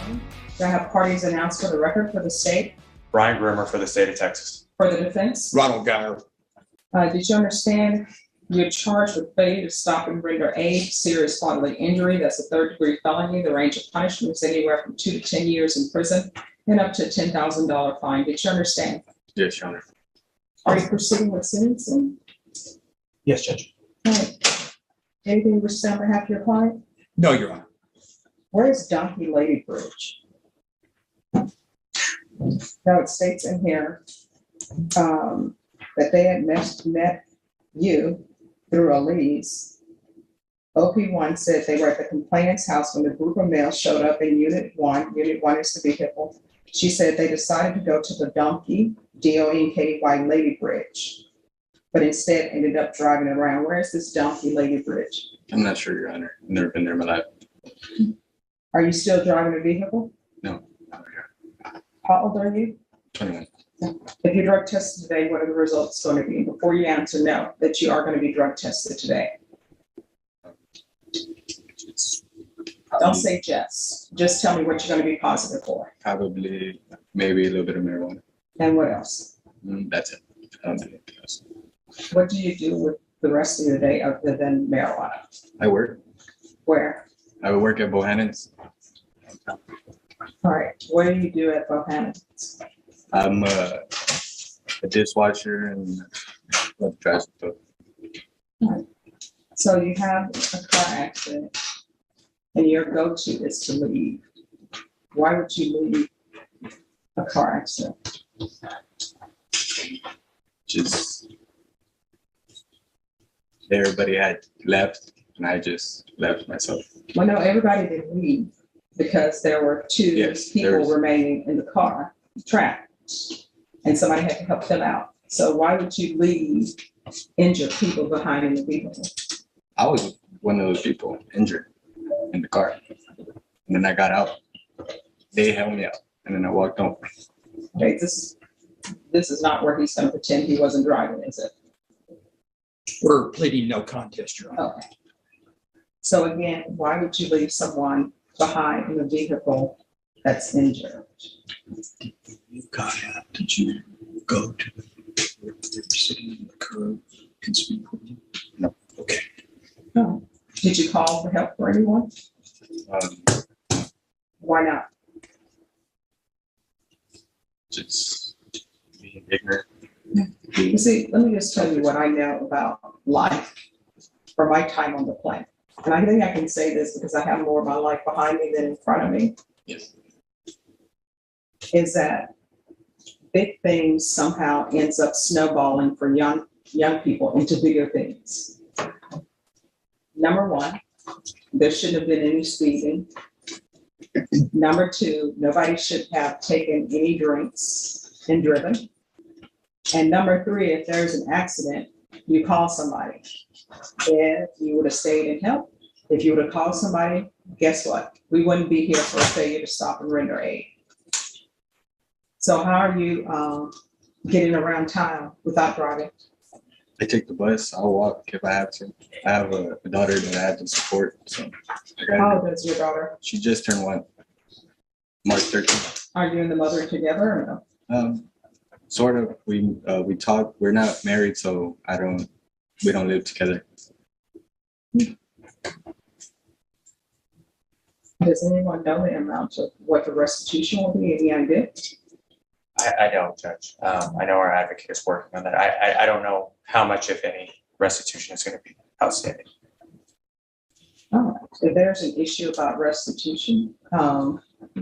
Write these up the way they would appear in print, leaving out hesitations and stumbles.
morning. Do I have parties announced for the record for the state? Brian Grimmer for the state of Texas. For the defense? Ronald Geyer. Did you understand you're charged with failure to stop and render aid, serious bodily injury? That's a third-degree felony. The range of punishment is anywhere from 2 to 10 years in prison and up to a $10,000 fine. Did you understand? Yes, Your Honor. Are you proceeding with sentencing? Yes, Judge. All right. Anything to say on behalf of your client? No, Your Honor. Where is Donkey Lady Bridge? Now it states in here that they had met you through Elise. OP1 said they were at the complainant's house when the group of males showed up in Unit 1. Unit 1 is the vehicle. She said they decided to go to the Donkey, D-O-N-K-Y, Lady Bridge, but instead ended up driving around. Where is this Donkey Lady Bridge? I'm not sure, Your Honor. I've never been there in my life. Are you still driving a vehicle? No, not here. How old are you? 21. If you're drug tested today, what are the results going to be? Before you answer no, that you are going to be drug tested today. Don't say just tell me what you're going to be positive for. Probably, maybe a little bit of marijuana. And what else? That's it. I don't do anything else. What do you do with the rest of your day other than marijuana? I work. Where? I would work at Bohannon's. All right. What do you do at Bohannon's? I'm a dishwasher and trash stuff. Right. So you have a car accident and your go-to is to leave. Why would you leave a car accident? Just everybody had left and I just left myself. Well, no, everybody didn't leave because there were two people remaining in the car trapped and somebody had to help them out. So why would you leave injured people behind in the vehicle? I was one of those people injured in the car. And then I got out. They held me out and then I walked home. Okay, this is not where he's going to pretend he wasn't driving, is it? We're pleading no contest, Your Honor. Okay. So again, why would you leave someone behind in a vehicle that's injured? You got out. Did you go to where they were sitting in the curb and speak with you? No. Okay. No. Did you call for help for anyone? Why not? Just being ignorant. You see, let me just tell you what I know about life from my time on the planet. And I think I can say this because I have more of my life behind me than in front of me. Yes. Is that big things somehow ends up snowballing for young people into bigger things. Number one, there shouldn't have been any speeding. Number two, nobody should have taken any drinks and driven. And number three, if there's an accident, you call somebody. If you would have stayed and helped, if you would have called somebody, guess what? We wouldn't be here for a failure to stop and render aid. So how are you getting around town without driving? I take the bus. I'll walk if I have to. I have a daughter that I have to support. So How old is your daughter? she just turned 1, March 13th. Are you and the mother together or no? Sort of. We talk. We're not married, so we don't live together. Does anyone know the amount of what the restitution will be? Any idea? I don't, Judge. I know our advocate is working on that. I don't know how much, if any, restitution is going to be outstanding. All right. If there's an issue about restitution,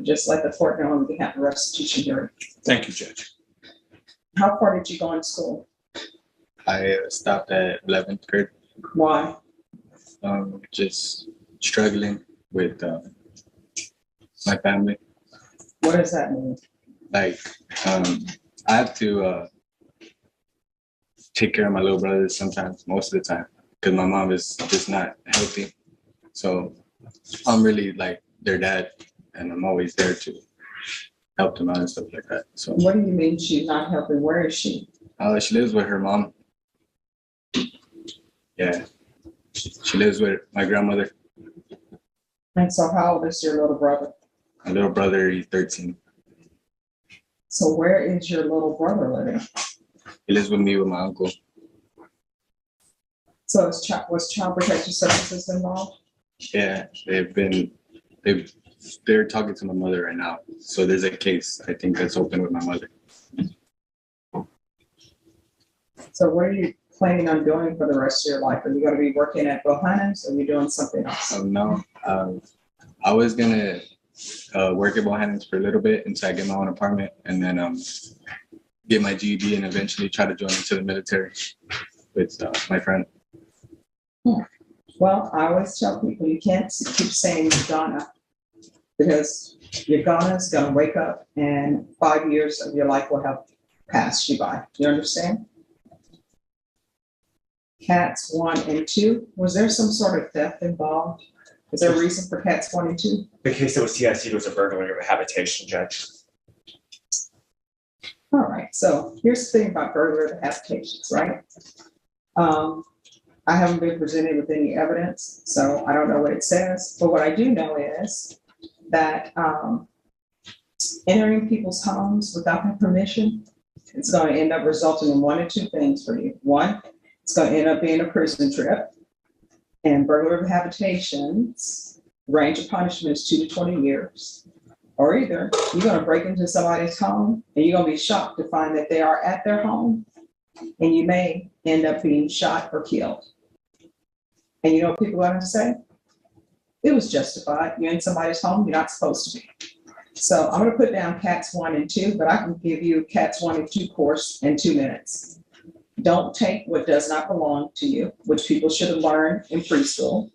just let the court know and we can have a restitution hearing. Thank you, Judge. How far did you go in school? I stopped at 11th grade. Why? Just struggling with my family. What does that mean? Like, I have to take care of my little brothers sometimes, most of the time, because my mom is just not healthy. So I'm really like their dad, and I'm always there to help them out and stuff like that. So What do you mean she's not helping? Where is she? she lives with her mom. Yeah, she lives with my grandmother. And so how old is your little brother? My little brother, he's 13. So where is your little brother living? He lives with me with my uncle. So was child protective services involved? Yeah, they're talking to my mother right now. So there's a case, I think, that's open with my mother. So what are you planning on doing for the rest of your life? Are you going to be working at Bohannon's or are you doing something else? No, I was gonna work at Bohannon's for a little bit until I get my own apartment, and then get my GED and eventually try to join into the military with my friend. Well, I always tell people you can't keep saying you're gonna, because you're gonna wake up and 5 years of your life will have passed you by. You understand? Cats 1 and 2, was there some sort of theft involved? Is there a reason for cats 1 and 2? The case that was TIC'd was a burglary of a habitation, Judge. All right, so here's the thing about burglary of habitations, right? I haven't been presented with any evidence, so I don't know what it says. But what I do know is that entering people's homes without their permission, it's going to end up resulting in one or two things for you. One, it's going to end up being a prison trip. And burglary of habitations, range of punishment is 2 to 20 years. Or either you're going to break into somebody's home and you're going to be shocked to find that they are at their home and you may end up being shot or killed. And you know what people are going to say? It was justified. You're in somebody's home, you're not supposed to be. So I'm going to put down cats 1 and 2, but I can give you cats 1 and 2 course in 2 minutes. Don't take what does not belong to you, which people should have learned in preschool.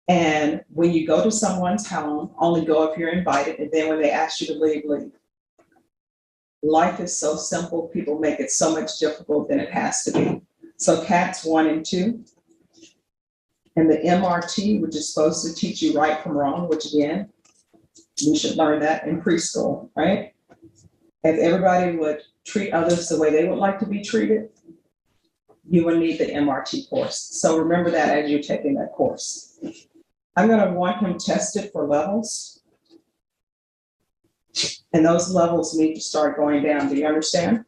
And when you go to someone's home, only go if you're invited. And then when they ask you to leave, leave. Life is so simple. People make it so much difficult than it has to be. So cats 1 and 2. And the MRT, which is supposed to teach you right from wrong, which again, we should learn that in preschool, right? If everybody would treat others the way they would like to be treated, you will need the MRT course. So remember that as you're taking that course. I'm going to want him tested for levels. And those levels need to start going down. Do you understand?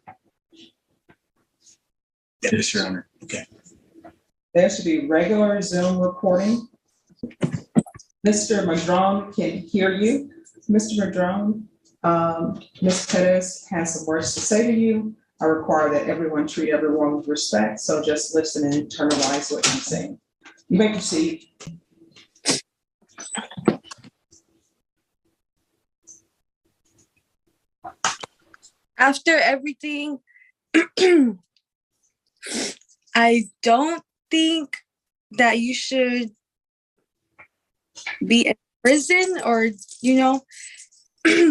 Yes, Your Honor. Okay. There should be regular Zoom recording. Mr. Madrone can hear you. Mr. Madrone, Ms. Pettis has some words to say to you. I require that everyone treat everyone with respect, so just listen and internalize what I'm saying. You may proceed. After everything, I don't think that you should be in prison or,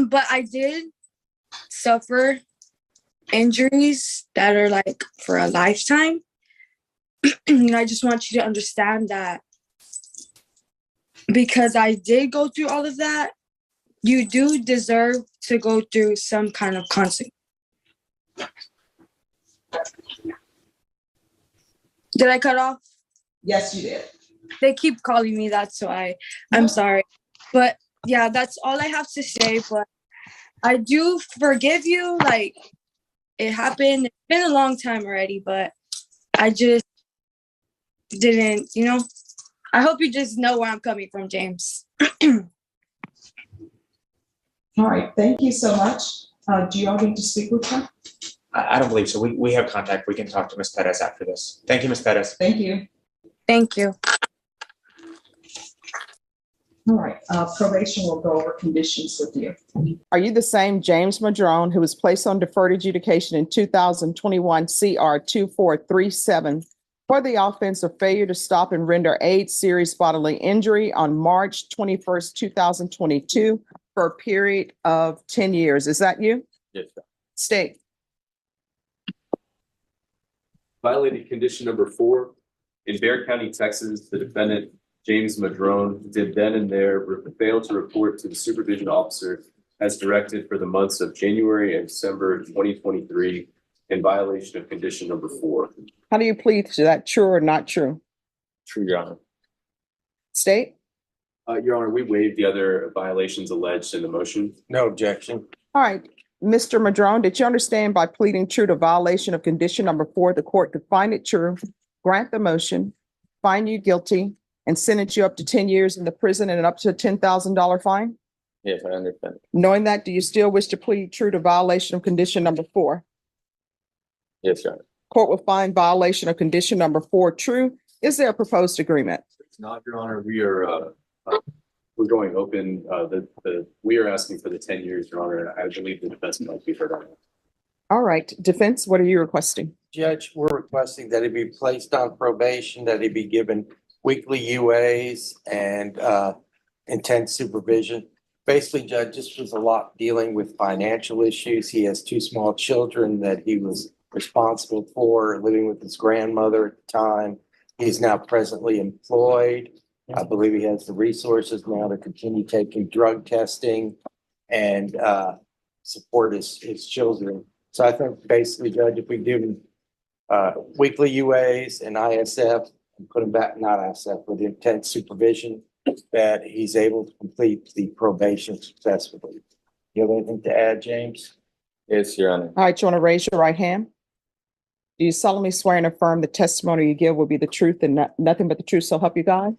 but I did suffer injuries that are like for a lifetime. And I just want you to understand that because I did go through all of that, you do deserve to go through some kind of consequence. Did I cut off? Yes, you did. They keep calling me that, so I'm sorry. But yeah, that's all I have to say. But I do forgive you. Like, it happened. It's been a long time already, but I just didn't, I hope you just know where I'm coming from, James. All right, thank you so much. Do you all need to speak with her? I don't believe so. We have contact. We can talk to Ms. Pettis after this. Thank you, Ms. Pettis. Thank you. Thank you. All right, probation will go over conditions with you. Are you the same James Madrone who was placed on deferred adjudication in 2021 CR 2437 for the offense of failure to stop and render aid serious bodily injury on March 21st, 2022 for a period of 10 years? Is that you? Yes, sir. State. Violated condition number 4. In Bexar County, Texas, the defendant, James Madrone, did then and there fail to report to the supervision officer as directed for the months of January and December 2023 in violation of condition number 4. How do you plead to that, true or not true? True, Your Honor. State. Your Honor, we waived the other violations alleged in the motion. No objection. All right, Mr. Madrone, did you understand by pleading true to violation of condition number 4, the court could find it true, grant the motion, find you guilty, and sentence you up to 10 years in the prison and up to a $10,000 fine? Yes, I understand. Knowing that, do you still wish to plead true to violation of condition number 4? Yes, Your Honor. Court will find violation of condition number 4 true. Is there a proposed agreement? It's not, Your Honor. We're going open. We are asking for the 10 years, Your Honor. I believe the defense might be heard on it. All right, defense, what are you requesting? Judge, we're requesting that he be placed on probation, that he be given weekly UAs and intense supervision. Basically, Judge, this was a lot dealing with financial issues. He has 2 small children that he was responsible for, living with his grandmother at the time. He's now presently employed. I believe he has the resources now to continue taking drug testing and support his children. So I think basically, Judge, if we give him weekly UAs and ISF and put him back, not ISF, with intense supervision, that he's able to complete the probation successfully. You have anything to add, James? Yes, Your Honor. All right, you want to raise your right hand? Do you solemnly swear and affirm the testimony you give will be the truth and nothing but the truth, so help you God?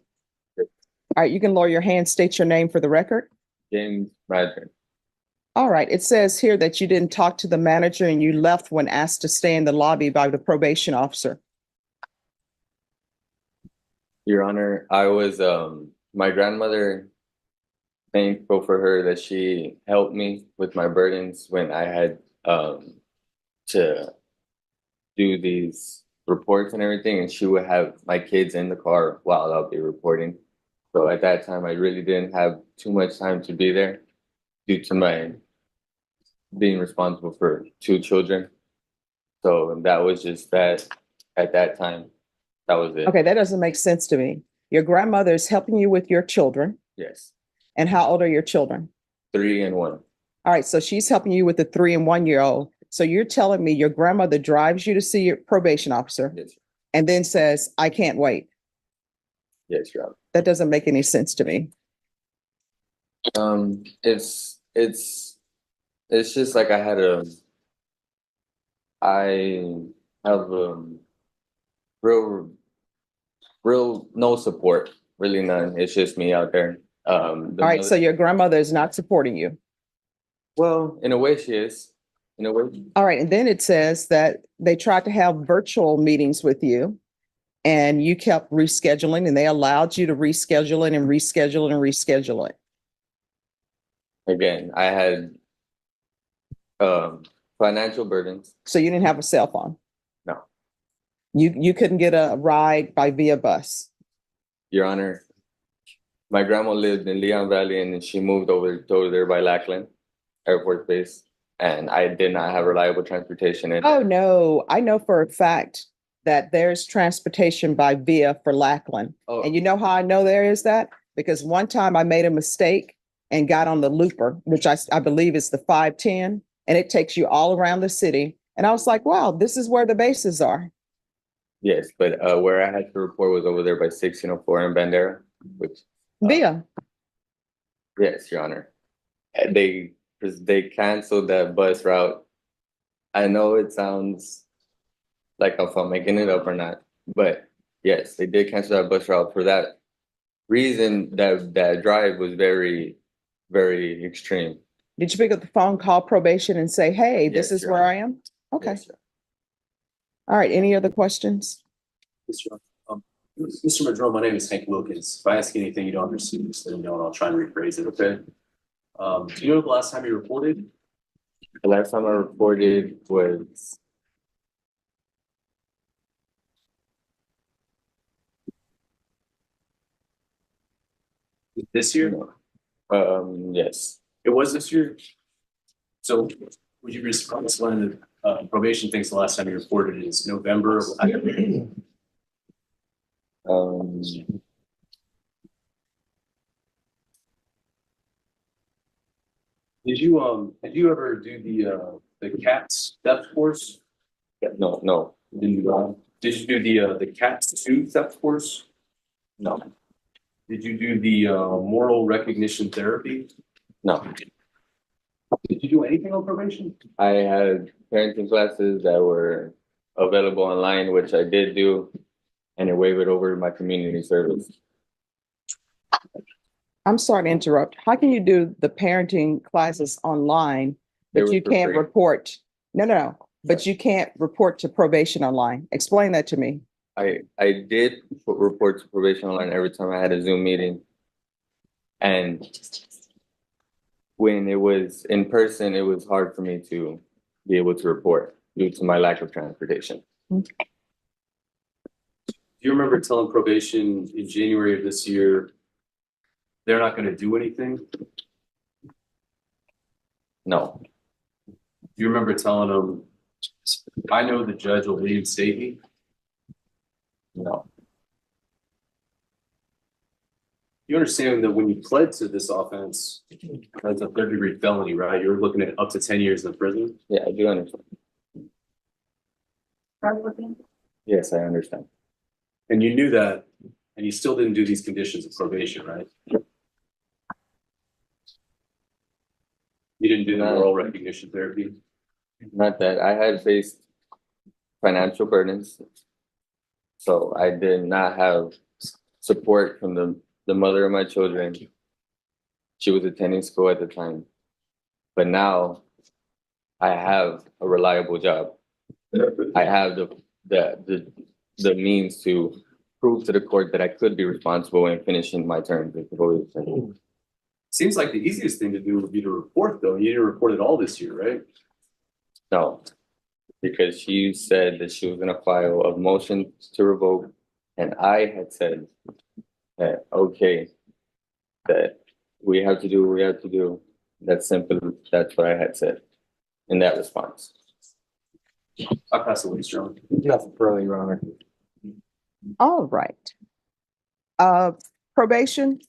Yes. All right, you can lower your hand, state your name for the record. James Madrone. All right, it says here that you didn't talk to the manager and you left when asked to stay in the lobby by the probation officer. Your Honor, I was my grandmother, thankful for her that she helped me with my burdens when I had to do these reports and everything, and she would have my kids in the car while I'll be reporting. So at that time, I really didn't have too much time to be there due to my being responsible for 2 children. So that was just that at that time. That was it. Okay, that doesn't make sense to me. Your grandmother is helping you with your children. Yes. And how old are your children? 3 and 1. All right, so she's helping you with the 3 and 1 year old. So you're telling me your grandmother drives you to see your probation officer Yes. and then says, I can't wait. Yes, Your Honor. That doesn't make any sense to me. It's just like I have real no support, really none. It's just me out there. All right, so your grandmother is not supporting you. Well, in a way she is. In a way. All right, and then it says that they tried to have virtual meetings with you and you kept rescheduling and they allowed you to reschedule it and reschedule it and reschedule it. Again, I had financial burdens. So you didn't have a cell phone? No. You couldn't get a ride via bus? Your Honor, my grandma lived in Leon Valley and she moved over there by Lackland Air Force Base. And I did not have reliable transportation. Oh, no. I know for a fact that there's transportation by via for Lackland. Oh. And you know how I know there is that? Because one time I made a mistake and got on the looper, which I believe is the 510, and it takes you all around the city. And I was like, wow, this is where the bases are. Yes, but where I had to report was over there by 1604 in Bandera, which. Via. Yes, Your Honor. They canceled that bus route. I know it sounds like if I'm making it up or not, but yes, they did cancel that bus route for that reason. That drive was very, very extreme. Did you pick up the phone, call probation and say, hey, this Yes, is Your where Honor. I am? Okay. Yes, Your All right. Any other questions? Mr. Madrone, my name is Hank Wilkins. If I ask anything you don't understand, just let me know and I'll try and rephrase it, okay? Do you know the last time you reported? The last time I reported was This year? yes. It was this year? So would you be surprised when the probation thinks the last time you reported is November? Did you ever do the CATS theft course? No. Did you do the CATS 2 theft course? No. Did you do the moral recognition therapy? No, Did you do anything on probation? I had parenting classes that were available online, which I did do, and it waived over my community service. I'm sorry to interrupt. How can you do the parenting classes online, They but were you for can't free. report? No, but you can't report to probation online. Explain that to me. I did report to probation online every time I had a Zoom meeting. And when it was in person, it was hard for me to be able to report due to my lack of transportation. Do you remember telling probation in January of this year, they're not going to do anything? No, Do you remember telling them, I know the judge will reinstate me? no, You understand that when you pled to this offense, that's a third-degree felony, right? You're looking at up to 10 years in prison. yeah, I do understand. Yes, I understand. And you knew that, and you still didn't do these conditions of probation, right? You didn't do the No. moral recognition therapy? Not that I had faced financial burdens. So I did not have support from the mother of my children. She was attending school at the time. But now I have a reliable job. I have the means to prove to the court that I could be responsible in finishing my term. Seems like the easiest thing to do would be to report, though. You didn't report it all this year, right? No, because she said that she was gonna file a motion to revoke, and I had said that, okay, that we have to do what we have to do. That's simple. That's what I had said in that response. I'll pass the way, Strong. Nothing further, Your Honor. All right. Probation.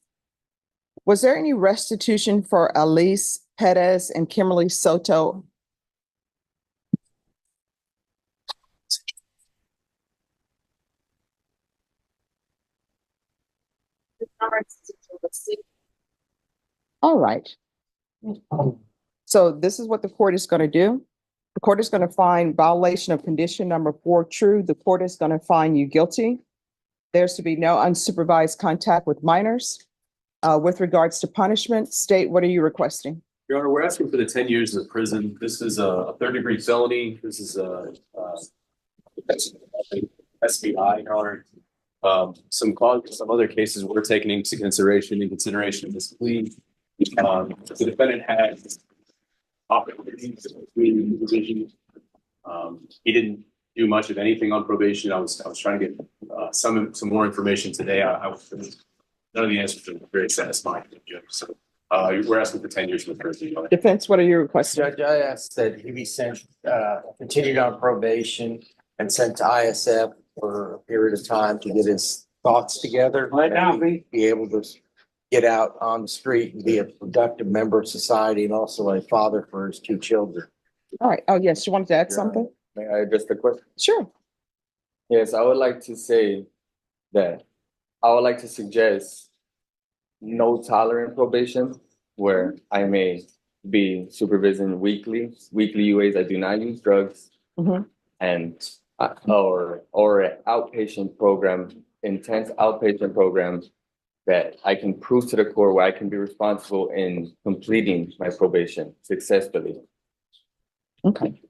Was there any restitution for Elise Perez and Kimberly Soto? All right. So this is what the court is going to do. The court is going to find violation of condition number 4 true. The court is going to find you guilty. There's to be no unsupervised contact with minors. With regards to punishment, state, what are you requesting? Your Honor, we're asking for the 10 years in prison. This is a third-degree felony. This is a SBI, Your Honor. Some other cases we're taking into consideration of this plea. The defendant had opportunities between the division. He didn't do much of anything on probation. I was trying to get some more information today. None of the answers are very satisfying, Judge. So we're asking for 10 years from the prison. Defense, what are you requesting? Judge, I asked that he be sent, continued on probation and sent to ISF for a period of time to get his thoughts together. Be able to get out on the street and be a productive member of society and also a father for his 2 children. All right. Oh, yes. You wanted to add something? May I address the question? Sure. Yes, I would like to say that I would like to suggest no tolerant probation where I may be supervising weekly UAs. I do not use drugs. Mhm. And or an outpatient program, intense outpatient program that I can prove to the court where I can be responsible in completing my probation successfully. Okay.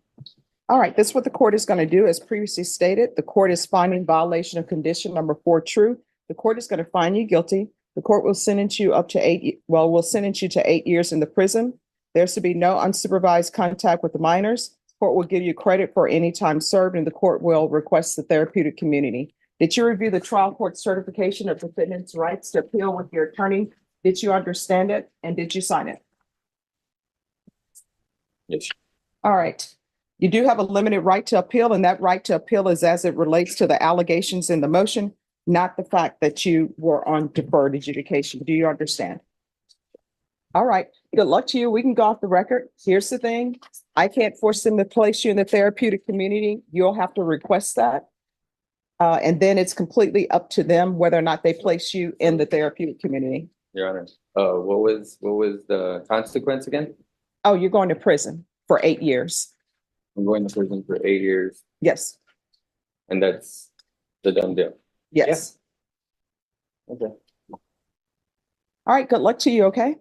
All right. This is what the court is going to do. As previously stated, the court is finding violation of condition number 4 true. The court is going to find you guilty. The court will sentence you up to 8, will sentence you to 8 years in the prison. There's to be no unsupervised contact with the minors. Court will give you credit for any time served, and the court will request the therapeutic community. Did you review the trial court certification of defendant's rights to appeal with your attorney? Did you understand it, and did you sign it? Yes. All right. You do have a limited right to appeal, and that right to appeal is as it relates to the allegations in the motion, not the fact that you were on deferred adjudication. Do you understand? All right. Good luck to you. We can go off the record. Here's the thing. I can't force them to place you in the therapeutic community. You'll have to request that. And then it's completely up to them whether or not they place you in the therapeutic community. Your Honor. What was the consequence again? Oh, you're going to prison for 8 years. I'm going to prison for 8 years, Yes, and that's the done deal. yes. Okay. All right, good luck to you, okay?